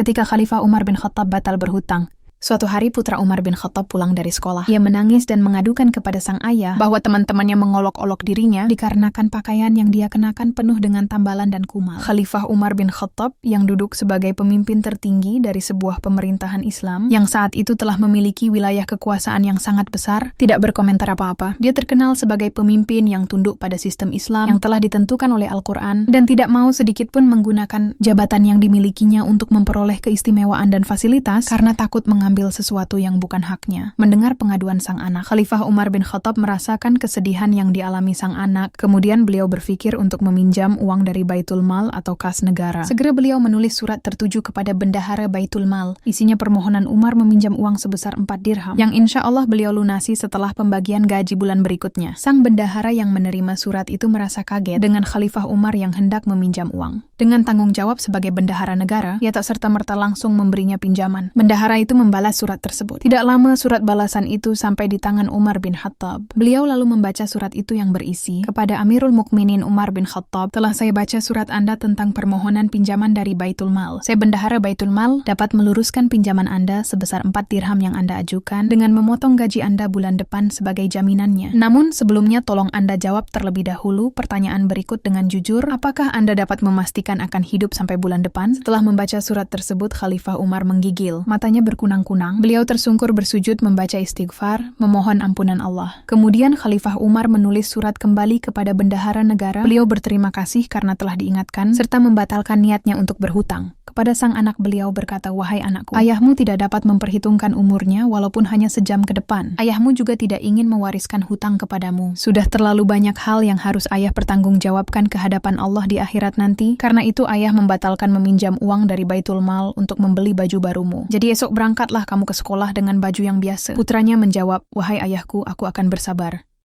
ketika Khalifah Umar bin Khattab batal berhutang. Suatu hari putra Umar bin Khattab pulang dari sekolah. Ia menangis dan mengadukan kepada sang ayah bahwa teman-temannya mengolok-olok dirinya dikarenakan pakaian yang dia kenakan penuh dengan tambalan dan kumal. Khalifah Umar bin Khattab yang duduk sebagai pemimpin tertinggi dari sebuah pemerintahan Islam yang saat itu telah memiliki wilayah kekuasaan yang sangat besar, tidak berkomentar apa-apa. Dia terkenal sebagai pemimpin yang tunduk pada sistem Islam yang telah ditentukan oleh Al-Quran dan tidak mau sedikitpun menggunakan jabatan yang dimilikinya untuk memperoleh keistimewaan dan fasilitas karena takut mengambil sesuatu yang bukan haknya. Mendengar pengaduan sang anak, Khalifah Umar bin Khattab merasakan kesedihan yang dialami sang anak. Kemudian beliau berpikir untuk meminjam uang dari Baitul Mal atau kas negara. Segera beliau menulis surat tertuju kepada bendahara Baitul Mal. Isinya permohonan Umar meminjam uang sebesar 4 dirham, yang insya Allah beliau lunasi setelah pembagian gaji bulan berikutnya. Sang bendahara yang menerima surat itu merasa kaget dengan Khalifah Umar yang hendak meminjam uang. Dengan tanggung jawab sebagai bendahara negara, ia tak serta-merta langsung memberinya pinjaman. Bendahara itu membalas surat tersebut. Tidak lama surat balasan itu sampai di tangan Umar bin Khattab. Beliau lalu membaca surat itu yang berisi, "Kepada Amirul Mukminin Umar bin Khattab, telah saya baca surat Anda tentang permohonan pinjaman dari Baitul Mal. Saya bendahara Baitul Mal dapat meluruskan pinjaman Anda sebesar 4 dirham yang Anda ajukan dengan memotong gaji Anda bulan depan sebagai jaminannya. Namun sebelumnya tolong Anda jawab terlebih dahulu pertanyaan berikut dengan jujur, apakah Anda dapat memastikan akan hidup sampai bulan depan?" Setelah membaca surat tersebut, Khalifah Umar menggigil. Matanya berkunang-kunang. Beliau tersungkur bersujud membaca istighfar, memohon ampunan Allah. Kemudian Khalifah Umar menulis surat kembali kepada bendahara negara. Beliau berterima kasih karena telah diingatkan, serta membatalkan niatnya untuk berhutang. Kepada sang anak beliau berkata, "Wahai anakku, ayahmu tidak dapat memperhitungkan umurnya walaupun hanya sejam ke depan. Ayahmu juga tidak ingin mewariskan hutang kepadamu. Sudah terlalu banyak hal yang harus ayah pertanggungjawabkan ke hadapan Allah di akhirat nanti. Karena itu ayah membatalkan meminjam uang dari Baitul Mal untuk membeli baju barumu. Jadi esok berangkatlah kamu ke sekolah dengan baju yang biasa." Putranya menjawab, "Wahai ayahku, aku akan bersabar."